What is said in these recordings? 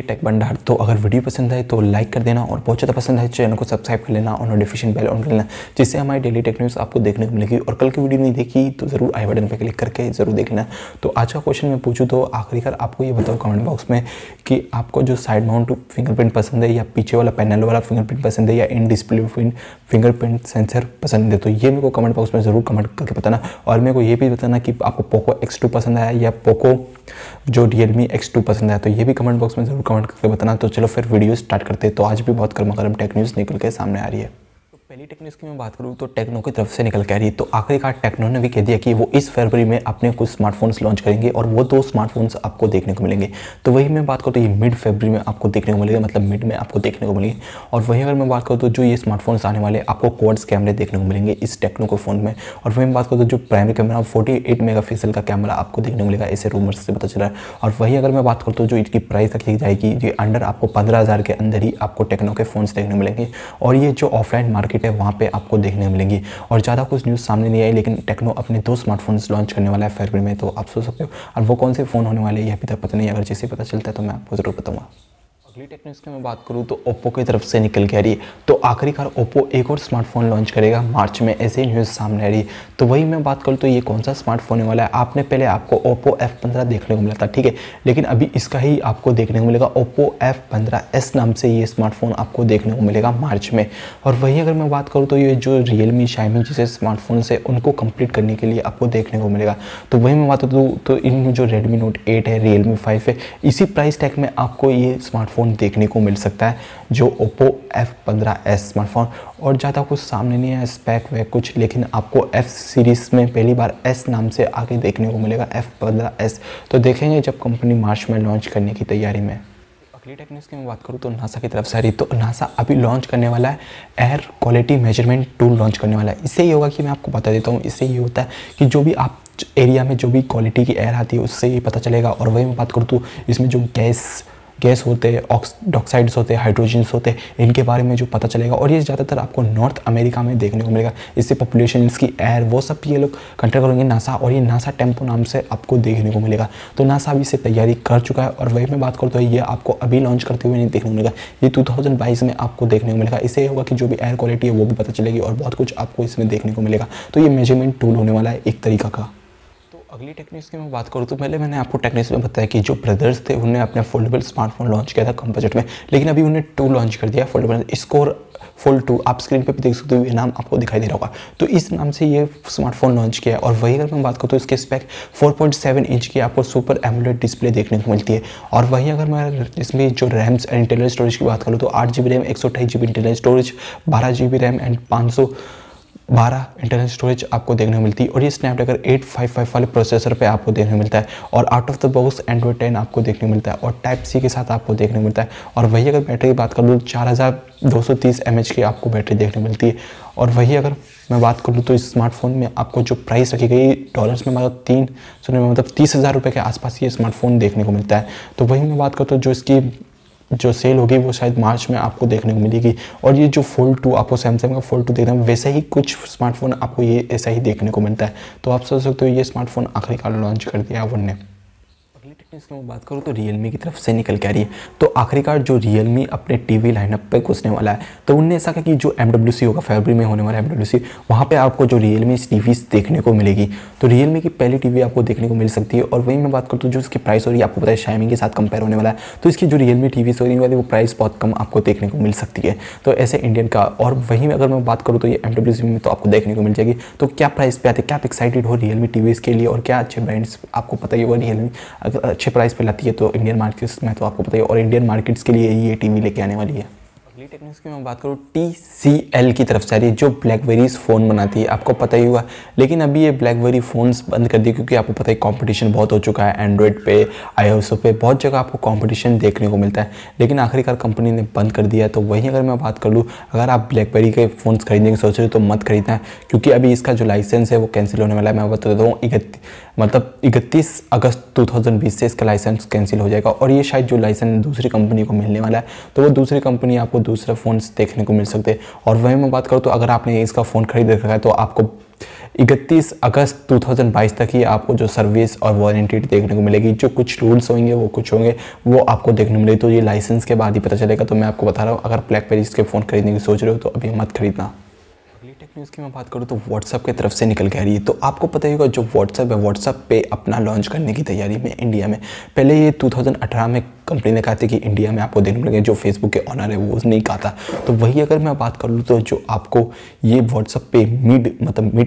Take भंडार। तो अगर वीडियो पसंद आए तो लाइक कर देना और बहुत ज़्यादा पसंद आए चैनल को सब्सक्राइब कर लेना और नोटिफिकेशन बेल ऑन कर लेना, जिससे हमारी डेली टेक न्यूज़ आपको देखने को मिलेगी। और कल की वीडियो नहीं देखी तो ज़रूर आई बटन पर क्लिक करके ज़रूर देख लेना। तो आज का क्वेश्चन मैं पूछूँ तो आखिरकार आपको ये बताओ कमेंट बॉक्स में कि आपको जो साइड माउंट फिंगरप्रिंट पसंद है या पीछे वाला पैनल वाला फिंगरप्रिंट पसंद है या इन डिस्प्ले फिंगरप्रिंट सेंसर पसंद है। तो ये मेरे को कमेंट बॉक्स में ज़रूर कमेंट करके बताना। और मेरे को ये भी बताना कि आपको पोको X2 पसंद आया या पोको जो Realme X2 पसंद आया, तो ये भी कमेंट बॉक्स में ज़रूर कमेंट करके बताना। तो चलो फिर वीडियो स्टार्ट करते हैं। तो आज भी बहुत गर्मा गर्म टेक न्यूज़ निकल के सामने आ रही है। पहली टेक न्यूज़ की मैं बात करूँ तो टेक्नो की तरफ से निकल के आ रही है। तो आखिरकार टेक्नो ने भी कह दिया कि वो इस फरवरी में अपने कुछ स्मार्टफोन्स लॉन्च करेंगे और वो 2 स्मार्टफोन्स आपको देखने को मिलेंगे। तो वही मैं बात करूँ तो ये मिड फरवरी में आपको देखने को मिलेगा, मतलब मिड में आपको देखने को मिलेंगे। और वही अगर मैं बात करूँ तो जो ये स्मार्टफोन्स आने वाले आपको क्वाड्स कैमरे देखने को मिलेंगे इस टेक्नो को फ़ोन में। और वही मैं बात करूँ तो जो प्राइमरी कैमरा 48 मेगापिक्सल का कैमरा आपको देखने को मिलेगा, ऐसे रूमर्स से पता चला है। और वही अगर मैं बात करूँ तो जो इसकी प्राइस रखी जाएगी ये अंडर आपको 15,000 के अंदर ही आपको टेक्नो के फ़ोन्स देखने को मिलेंगे। और ये जो ऑफलाइन मार्केट है वहाँ पे आपको देखने मिलेंगी। और ज़्यादा कुछ न्यूज़ सामने नहीं आई, लेकिन टेक्नो अपने 2 स्मार्टफोन्स लॉन्च करने वाला है फरवरी में। तो आप सोच सकते हो और वो कौन से फ़ोन होने वाले हैं ये अभी तक पता नहीं है। अगर जैसे पता चलता है तो मैं आपको ज़रूर बताऊँगा। अगली टेक न्यूज़ की मैं बात करूँ तो ओप्पो की तरफ से निकल के आ रही है। तो आखिरकार ओप्पो एक और स्मार्टफोन लॉन्च करेगा मार्च में, ऐसे ही न्यूज़ सामने आ रही है। तो वही मैं बात करूँ तो ये कौन सा स्मार्टफोन होने वाला है। आपने पहले आपको ओप्पो F15 देखने को मिला था, ठीक है, लेकिन अभी इसका ही आपको देखने को मिलेगा ओप्पो F15s नाम से ये स्मार्टफोन आपको देखने को मिलेगा मार्च में। और वही अगर मैं बात करूँ तो ये जो रियलमी शाइमी जैसे स्मार्टफोन्स है उनको कंप्लीट करने के लिए आपको देखने को मिलेगा। तो वही मैं बात करूँ तो इन जो रेडमी नोट 8 है, रियलमी 5 है, इसी प्राइस टैग में आपको ये स्मार्टफोन देखने को मिल सकता है, जो Oppo F15s स्मार्टफोन। और ज़्यादा कुछ सामने नहीं है स्पेक वे कुछ, लेकिन आपको F सीरीज़ में पहली बार S नाम से आगे देखने को मिलेगा F15s। तो देखेंगे जब कंपनी मार्च में लॉन्च करने की तैयारी में। अगली टेक न्यूज़ की मैं बात करूँ तो नासा की तरफ से आ रही। तो नासा अभी लॉन्च करने वाला है air quality measurement tool launch करने वाला है। इससे ये होगा कि मैं आपको बता देता हूँ, इससे ये होता है कि जो भी आप एरिया में जो भी क्वालिटी की एयर आती है उससे ये पता चलेगा। और वही मैं बात करूँ तो इसमें जो गैस होते हैं, ऑक्साइड्स होते हैं, हाइड्रोजन्स होते हैं, इनके बारे में जो पता चलेगा। और ये ज़्यादातर आपको नॉर्थ अमेरिका में देखने को मिलेगा। इससे पॉपुलेशन, इसकी एयर, वो सब ये लोग कंट्रोल करेंगे नासा। और ये नासा टेम्पो नाम से आपको देखने को मिलेगा। तो नासा अभी से तैयारी कर चुका है। और वही मैं बात करूँ तो ये आपको अभी लॉन्च करते हुए नहीं देखने को मिलेगा, ये 2022 में आपको देखने को मिलेगा। इससे होगा कि जो भी एयर क्वालिटी है वो भी पता चलेगी और बहुत कुछ आपको इसमें देखने को मिलेगा। तो ये मेजरमेंट टूल होने वाला है एक तरीका का। अगली टेक न्यूज़ की मैं बात करूँ तो पहले मैंने आपको टेक न्यूज़ में बताया कि जो ब्रदर्स थे उन्होंने अपने फोल्डेबल स्मार्टफोन लॉन्च किया था कम बजट में, लेकिन अभी उन्हें 2 लॉन्च कर दिया फोल्डेबल एस्कोबार फोल्ड 2। आप स्क्रीन पे भी देख सकते हो, ये नाम आपको दिखाई दे रहा होगा। तो इस नाम से ये स्मार्टफोन लॉन्च किया है। और वही अगर मैं बात करूँ तो इसके स्पेक 4.7 इंच की आपको सुपर एमोलेड डिस्प्ले देखने को मिलती है। और वही अगर मैं इसमें जो रैम्स एंड इंटरनल स्टोरेज की बात करूँ तो 8GB RAM, 128GB internal storage, 12GB RAM and 512 internal storage आपको देखने को मिलती है। और ये स्नैपड्रैगन 855 वाले प्रोसेसर पे आपको देखने को मिलता है। और out of the box Android 10 आपको देखने को मिलता है और टाइप सी के साथ आपको देखने को मिलता है। और वही अगर बैटरी की बात करूँ तो 4230 mAh की आपको बैटरी देखने को मिलती है। और वही अगर मैं बात करूँ तो इस स्मार्टफोन में आपको जो प्राइस रखी गई डॉलर्स में मतलब 30,000 रुपये के आसपास ये स्मार्टफोन देखने को मिलता है। तो वही मैं बात करता हूँ जो इसकी जो सेल होगी वो शायद मार्च में आपको देखने को मिलेगी। और ये जो फोल्ड 2 आपको सैमसंग का फोल्ड 2 देखना है, वैसे ही कुछ स्मार्टफोन आपको ये ऐसा ही देखने को मिलता है। तो आप सोच सकते हो ये स्मार्टफोन आखिरकार लॉन्च कर दिया है उन्होंने। अगली टेक्निक्स की मैं बात करूँ तो रियलमी की तरफ से निकल के आ रही है। तो आखिरकार जो रियलमी अपने टीवी लाइनअप पे घुसने वाला है, तो उनने ऐसा कहा कि जो MWC होगा फरवरी में होने वाला MWC, वहाँ पे आपको जो रियलमी टीवीज़ देखने को मिलेगी। तो रियलमी की पहली टीवी आपको देखने को मिल सकती है। और वही मैं बात करूँ तो जो इसकी प्राइस हो रही है, आपको पता है शाइमी के साथ कंपेयर होने वाला है, तो इसकी जो रियलमी टीवीज़ होने वाली वो प्राइस बहुत कम आपको देखने को मिल सकती है। तो ऐसे इंडियन का। और वहीं अगर मैं बात करूँ तो ये MWC में तो आपको देखने को मिल जाएगी। तो क्या प्राइस पे आते हैं, क्या आप एक्साइटेड हो रियलमी टीवीज़ के लिए, और क्या अच्छे ब्रांड्स आपको पता ही होगा रियलमी अगर अच्छे प्राइस पे लाती है तो इंडियन मार्केट्स में, तो आपको पता है। और इंडियन मार्केट्स के लिए ये टीवी लेके आने वाली है। अगली टेक्निक्स की मैं बात करूँ TCL की तरफ से आ रही है, जो ब्लैकबेरीज फ़ोन बनाती है, आपको पता ही हुआ। लेकिन अभी ये ब्लैकबेरी फ़ोन्स बंद कर दिए क्योंकि आपको पता है कंपटीशन बहुत हो चुका है। एंड्रॉइड पे, iOS पे बहुत जगह आपको कंपटीशन देखने को मिलता है, लेकिन आखिरकार कंपनी ने बंद कर दिया। तो वहीं अगर मैं बात कर लूँ, अगर आप ब्लैकबेरी के फ़ोन्स खरीदने की सोच रहे हो तो मत खरीदना, क्योंकि अभी इसका जो लाइसेंस है वो कैंसिल होने वाला है। मैं बता देता हूँ 31 अगस्त 2020 से इसका लाइसेंस कैंसिल हो जाएगा। और ये शायद जो लाइसेंस दूसरी कंपनी को मिलने वाला है, तो वो दूसरी कंपनी आपको दूसरे फ़ोन्स देखने को मिल सकते हैं। और वहीं मैं बात करूँ तो अगर आपने इसका फ़ोन खरीद रखा है तो आपको 31 अगस्त 2022 तक ही आपको जो सर्विस और वारंटी देखने को मिलेगी। जो कुछ रूल्स होंगे वो कुछ होंगे वो आपको देखने को मिलेगी, तो ये लाइसेंस के बाद ही पता चलेगा। तो मैं आपको बता रहा हूँ, अगर ब्लैकबेरी के फ़ोन खरीदने की सोच रहे हो तो अभी मत खरीदना। अगली टेक न्यूज़ की मैं बात करूँ तो व्हाट्सएप की तरफ से निकल के आ रही है। तो आपको पता ही होगा जो व्हाट्सएप है, व्हाट्सएप पे अपना लॉन्च करने की तैयारी में इंडिया में। पहले ये 2018 में कंपनी ने कहा था कि इंडिया में आपको देखने मिलेंगे, जो फेसबुक के ऑनर है वो उसने ही कहा था। तो वही अगर मैं बात कर लूँ तो जो आपको ये व्हाट्सएप पे मिड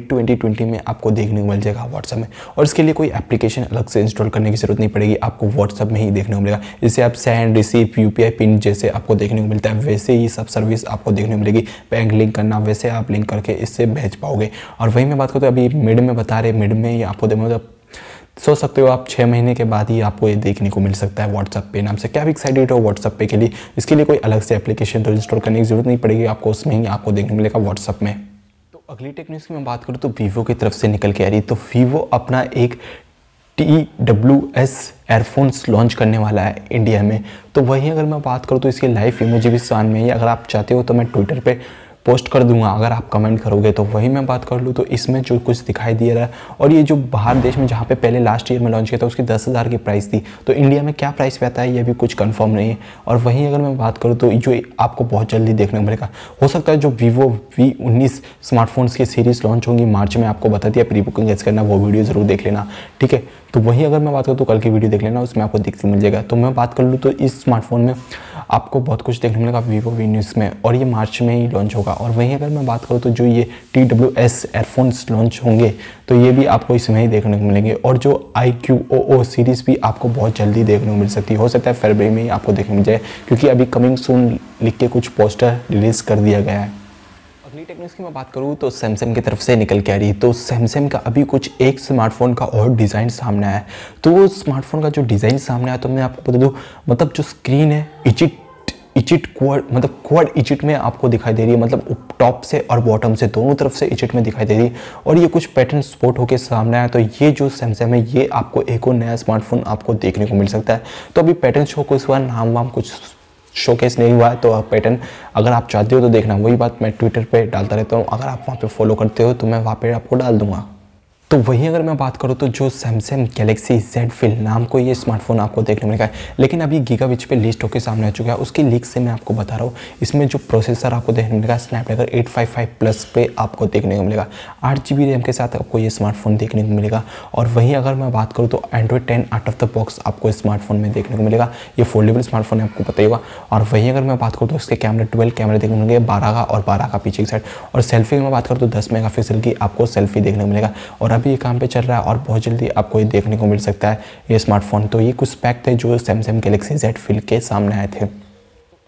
2020 में आपको देखने को मिल जाएगा व्हाट्सएप में। और इसके लिए कोई एप्लीकेशन अलग से इंस्टॉल करने की जरूरत नहीं पड़ेगी, आपको व्हाट्सएप में ही देखने को मिलेगा। जैसे आप सेंड, रिसीव, यूपीआई पिन जैसे आपको देखने को मिलता है, वैसे ही सब सर्विस आपको देखने को मिलेगी। बैंक लिंक करना वैसे आप लिंक करके इससे भेज पाओगे। और वही मैं बात करता हूँ, अभी मिड में बता रहे, मिड में ही आपको मतलब सोच सकते हो आप 6 महीने के बाद ही आपको ये देखने को मिल सकता है व्हाट्सएप पे नाम से। क्या भी एक्साइटेड हो व्हाट्सएप पे के लिए, इसके लिए कोई अलग से एप्लीकेशन तो इंस्टॉल करने की जरूरत नहीं पड़ेगी, आपको उसमें ही आपको देखने को मिलेगा व्हाट्सएप में। तो अगली टेक न्यूज़ की मैं बात करूँ तो वीवो की तरफ से निकल के आ रही है। तो वीवो अपना एक TWS एयरफोन्स लॉन्च करने वाला है इंडिया में। तो वही अगर मैं बात करूँ तो इसकी लाइव इमेज भी सामने में ही, अगर आप चाहते हो तो मैं ट्विटर पे पोस्ट कर दूंगा अगर आप कमेंट करोगे। तो वही मैं बात कर लूँ तो इसमें जो कुछ दिखाई दे रहा है, और ये जो बाहर देश में जहाँ पे पहले लास्ट ईयर में लॉन्च किया था उसकी 10,000 की प्राइस थी, तो इंडिया में क्या प्राइस पे आता है ये भी कुछ कंफर्म नहीं है। और वहीं अगर मैं बात करूँ तो जो आपको बहुत जल्दी देखने को मिलेगा, हो सकता है जो वीवो V19 स्मार्टफोन्स की सीरीज़ लॉन्च होंगी मार्च में, आपको बता दिया, प्री बुकिंग कैसे करना वो वीडियो ज़रूर देख लेना, ठीक है। तो वहीं अगर मैं बात करूँ तो कल की वीडियो देख लेना, उसमें आपको देखने मिल जाएगा। तो मैं बात कर लूँ तो इस स्मार्टफोन में आपको बहुत कुछ देखने मिलेगा वीवो V19 में, और ये मार्च में ही लॉन्च होगा। और वहीं अगर मैं बात करूँ तो जो ये TWS एयरफोन्स लॉन्च होंगे तो ये भी आपको इसमें ही देखने को मिलेंगे। और जो IQOO सीरीज़ भी आपको बहुत जल्दी देखने को मिल सकती है, हो सकता है फरवरी में ही आपको देखने मिल जाए, क्योंकि अभी कमिंग सून लिख के कुछ पोस्टर रिलीज़ कर दिया गया है। अगली टेक न्यूज़ की मैं बात करूँ तो सैमसंग की तरफ से निकल के आ रही है। तो सैमसंग का अभी कुछ एक स्मार्टफोन का और डिज़ाइन सामने आया है। तो वो स्मार्टफोन का जो डिज़ाइन सामने आया तो मैं आपको बता दूँ, मतलब जो स्क्रीन है इचिट क्वाड, मतलब क्वाड इचिट में आपको दिखाई दे रही है, मतलब टॉप से और बॉटम से दोनों तरफ से इचिट में दिखाई दे रही है। और ये कुछ पैटर्न सपोर्ट होकर सामने आया। तो ये जो सैमसंग है ये आपको एक और नया स्मार्टफोन आपको देखने को मिल सकता है। तो अभी पैटर्न शो को इस बार नाम वाम कुछ शोकेस नहीं हुआ है, तो पैटर्न अगर आप चाहते हो तो देखना। वही बात मैं ट्विटर पे डालता रहता हूँ, अगर आप वहाँ पे फॉलो करते हो तो मैं वहाँ पे आपको डाल दूंगा। तो वहीं अगर मैं बात करूँ तो जो सैमसंग गैलेक्सी Z Fold नाम को ये स्मार्टफोन आपको देखने को मिलेगा, लेकिन अभी गीगाबिट पे लिस्ट होकर सामने आ चुका है। उसकी लीक से मैं आपको बता रहा हूँ, इसमें जो प्रोसेसर आपको देखने को मिलेगा स्नैपड्रैगन 855 प्लस पे आपको देखने को मिलेगा। 8GB रैम के साथ आपको ये स्मार्टफोन देखने को मिलेगा। और वहीं अगर मैं बात करूँ तो Android 10 out of the box आपको स्मार्टफोन में देखने को मिलेगा। ये फोल्डेबल स्मार्टफोन है, आपको पता ही होगा। और वहीं अगर मैं बात करूँ तो इसके कैमरे 12 कैमरे देखने को मिलेंगे, 12 का और 12 का पीछे की साइड। और सेल्फी में बात करूँ तो 10 मेगापिक्सल की आपको सेल्फी देखने को मिलेगा। और अभी ये काम पे चल रहा है और बहुत जल्दी आपको ये देखने को मिल सकता है ये स्मार्टफोन। तो ये कुछ स्पेक थे जो सैमसंग गैलेक्सी Z Fold के सामने आए थे।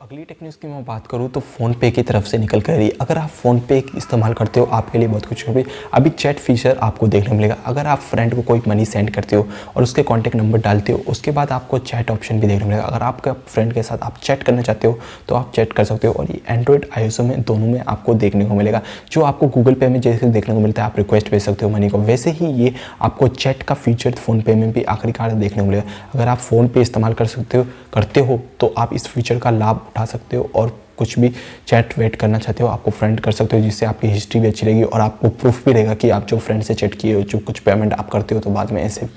अगली टेक न्यूज़ की मैं बात करूँ तो फ़ोनपे की तरफ से निकल कर रही है। अगर आप फ़ोनपे इस्तेमाल करते हो आपके लिए बहुत कुछ होगी। अभी चैट फीचर आपको देखने को मिलेगा। अगर आप फ्रेंड को कोई मनी सेंड करते हो और उसके कॉन्टैक्ट नंबर डालते हो, उसके बाद आपको चैट ऑप्शन भी देखने को मिलेगा। अगर आपका फ्रेंड के साथ आप चैट करना चाहते हो तो आप चैट कर सकते हो। और ये एंड्रॉइड iOS में दोनों में आपको देखने को मिलेगा। जो आपको गूगल पे में जैसे देखने को मिलता है, आप रिक्वेस्ट भेज सकते हो मनी को, वैसे ही ये आपको चैट का फीचर फ़ोनपे में भी आखिरकार देखने को मिलेगा। अगर आप फ़ोनपे इस्तेमाल करते हो तो आप इस फीचर का लाभ उठा सकते हो और कुछ भी चैट वेट करना चाहते हो आपको फ्रेंड कर सकते हो, जिससे आपकी हिस्ट्री भी अच्छी रहेगी और आपको प्रूफ भी रहेगा कि आप जो फ्रेंड से चैट किए हो, जो कुछ पेमेंट आप करते हो तो बाद में ऐसे।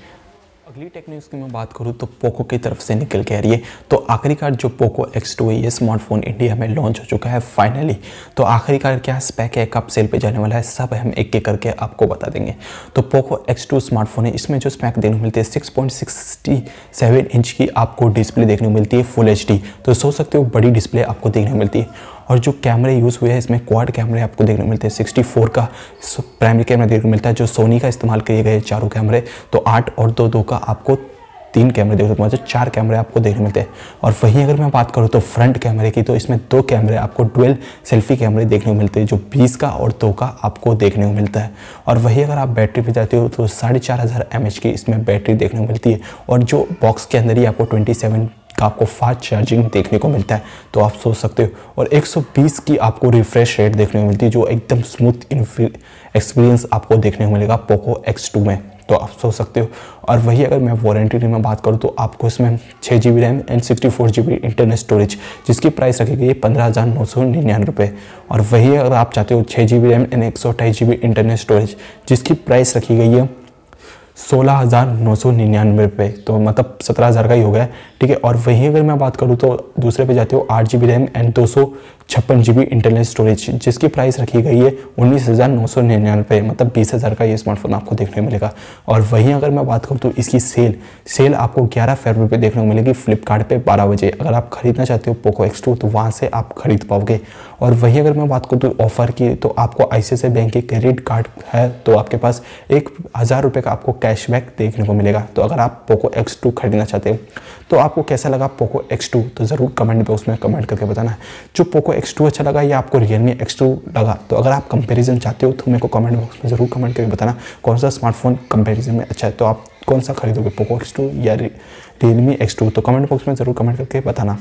अगली टेक न्यूज़ की मैं बात करूँ तो पोको की तरफ से निकल के आ रही है। तो आखिरकार जो पोको X2 है ये स्मार्टफोन इंडिया में लॉन्च हो चुका है फाइनली। तो आखिरकार क्या स्पेक है, कब सेल पे जाने वाला है, सब हम एक एक करके आपको बता देंगे। तो पोको X2 स्मार्टफोन है, इसमें जो स्पेक देखने को मिलती है 6.67 इंच की आपको डिस्प्ले देखने को मिलती है फुल HD। तो सोच सकते हो बड़ी डिस्प्ले आपको देखने को मिलती है। और जो कैमरे यूज़ हुए हैं इसमें क्वाड कैमरे आपको देखने को मिलते हैं। 64 का प्राइमरी कैमरा देखने को मिलता है, जो सोनी का इस्तेमाल किए गए चारों कैमरे। तो 8 और 2 का आपको 3 कैमरे देखने को मिलते हैं, 4 कैमरे आपको देखने को मिलते हैं। और वहीं अगर मैं बात करूँ तो फ्रंट कैमरे की, तो इसमें 2 कैमरे आपको डुअल सेल्फी कैमरे देखने को मिलते हैं, जो 20 का और 2 का आपको देखने को मिलता है। और वहीं अगर आप बैटरी पे जाते हो तो 4500 mAh की इसमें बैटरी देखने को मिलती है। और जो बॉक्स के अंदर ही आपको 27 का आपको फास्ट चार्जिंग देखने को मिलता है, तो आप सोच सकते हो। और 120 की आपको रिफ्रेश रेट देखने को मिलती है, जो एकदम स्मूथ एक्सपीरियंस आपको देखने को मिलेगा पोको X2 में। तो आप सोच सकते हो। और वही अगर मैं वारंटी में बात करूँ तो आपको इसमें 6 GB RAM and 64 GB internal storage, जिसकी प्राइस रखी गई है 15,999 रुपये। और वही अगर आप चाहते हो 6 GB RAM and 128 GB internal storage, जिसकी प्राइस रखी गई है 16,999 रुपये, तो मतलब 17,000 का ही हो गया, ठीक है। और वही अगर मैं बात करूँ तो दूसरे पे जाते हो 8 GB RAM and 256 GB internal storage, जिसकी प्राइस रखी गई है 19,999 रुपये, मतलब 20,000 का ये स्मार्टफोन आपको देखने को मिलेगा। और वहीं अगर मैं बात करूँ तो इसकी सेल आपको 11 फरवरी पे देखने को मिलेगी फ्लिपकार्ट पे 12 बजे। अगर आप खरीदना चाहते हो पोको X2 तो वहाँ से आप खरीद पाओगे। और वहीं अगर मैं बात करूँ तो ऑफर की, तो आपको ICICI बैंक के क्रेडिट कार्ड है तो आपके पास 1,000 रुपये का आपको कैशबैक देखने को मिलेगा। तो अगर आप पोको X2 खरीदना चाहते हो तो आपको कैसा लगा पोको X2 तो ज़रूर कमेंट बॉक्स में कमेंट करके बताना है। जो पोको X2 अच्छा लगा या आपको Realme X2 लगा, तो अगर आप कंपैरिजन चाहते हो तो मेरे को कमेंट बॉक्स में ज़रूर कमेंट करके बताना कौन सा स्मार्टफोन कंपैरिजन में अच्छा है। तो आप कौन सा खरीदोगे, पोको X2 या Realme X2, तो कमेंट बॉक्स में ज़रूर कमेंट करके बताना।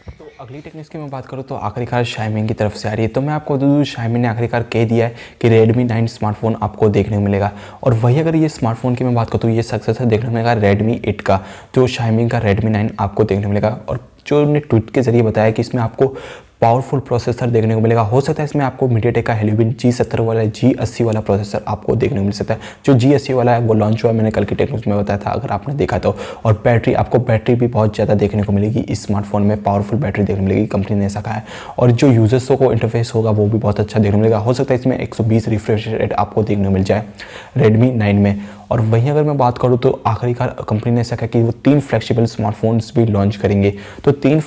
तो अगली टेक्निक्स की मैं बात करूँ तो आखिरकार Xiaomi की तरफ से आ रही है। तो मैं आपको बता दूँ Xiaomi ने आखिरकार कह दिया है कि Redmi 9 स्मार्टफोन आपको देखने को मिलेगा। और वही अगर ये स्मार्टफोन की मैं बात करूँ तो ये सक्सेसर देखने को मिलेगा Redmi 8 का, जो Xiaomi का Redmi 9 आपको देखने को मिलेगा। और जो उन्होंने ट्वीट के जरिए बताया कि इसमें आपको पावरफुल प्रोसेसर देखने को मिलेगा। हो सकता है इसमें आपको मीडियाटेक का हेलियोबिन G70 वाला G80 वाला प्रोसेसर आपको देखने को मिल सकता है। जो G80 वाला है वो लॉन्च हुआ, मैंने कल की टेक्निक्स में बताया था अगर आपने देखा तो। और बैटरी भी बहुत ज़्यादा देखने को मिलेगी इस स्मार्टफोन में, पावरफुल बैटरी देखने को मिलेगी, कंपनी ने ऐसा कहा है। और जो यूजर्सों को इंटरफेस होगा वो भी बहुत अच्छा देखने को मिलेगा। हो सकता है इसमें 120 रिफ्रेश रेट आपको देखने को मिल जाए Redmi 9 में। और वहीं अगर मैं बात करूँ तो आखिरकार कंपनी ने ऐसा कहा कि वो 3 फ्लैगशिप स्मार्टफोन्स भी लॉन्च करेंगे। तो 3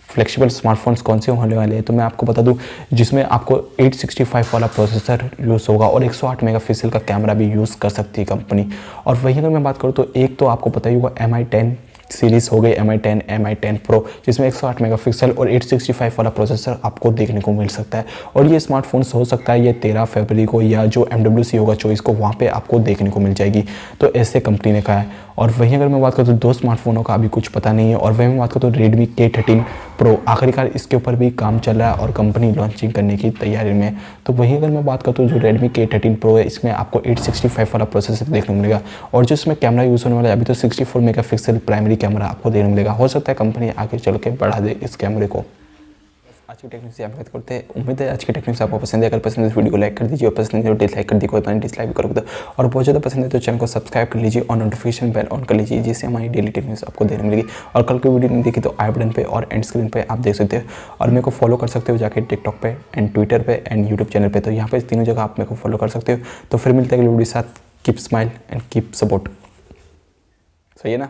फ्लेक्सिबल स्मार्टफोन्स कौन से होने वाले हैं तो मैं आपको बता दूं, जिसमें आपको 865 वाला प्रोसेसर यूज़ होगा और 108 मेगापिक्सल का कैमरा भी यूज़ कर सकती है कंपनी। और वहीं अगर मैं बात करूं तो एक तो आपको पता ही होगा Mi10 सीरीज़ हो गई, Mi10 Pro, जिसमें 108 मेगापिक्सल और 865 वाला प्रोसेसर आपको देखने को मिल सकता है। और ये स्मार्टफोन्स हो सकता है ये 13 फरवरी को या जो MWC होगा 24 को वहाँ पे आपको देखने को मिल जाएगी। तो ऐसे कंपनी ने कहा है। और वहीं अगर मैं बात करूँ तो 2 स्मार्टफोनों का अभी कुछ पता नहीं है। और वहीं मैं बात करूँ तो Redmi K13 Pro, आखिरकार इसके ऊपर भी काम चल रहा है और कंपनी लॉन्चिंग करने की तैयारी में। तो वहीं अगर मैं बात करूँ तो जो Redmi K13 Pro है इसमें आपको 865 वाला प्रोसेसर देखने को मिलेगा। और जो इसमें कैमरा यूज़ होने वाला है अभी तो 64 मेगापिक्सल प्राइमरी कैमरा आपको देखने को मिलेगा। हो सकता है कंपनी आगे चल के बढ़ा दे इस कैमरे को। आज की टेक्निक से आप बात करते हैं। उम्मीद है आज की टेक्निक आपको पसंद है। अगर पसंद है तो वीडियो को लाइक कर दीजिए और पसंद है तो डिसलाइक कर दीजिए, कोई बात डिसलाइक भी करोगे तो। और बहुत ज़्यादा पसंद है तो चैनल को सब्सक्राइब कर लीजिए और नोटिफिकेशन बेल ऑन कर लीजिए, जिससे हमारी डेली टेक्निक्स आपको देखने मिलेगी। और कल की वीडियो नहीं देखी तो आई बटन पे और एंड स्क्रीन पे आप देख सकते हो। और मेरे को फॉलो कर सकते हो जाके टिकटॉक पे एंड ट्विटर पे एंड यूट्यूब चैनल पे। तो यहाँ पे तीनों जगह आप मेरे को फॉलो कर सकते हो। तो फिर मिलते हैं अगली वीडियो के साथ। Keep smile and keep support. सही है ना।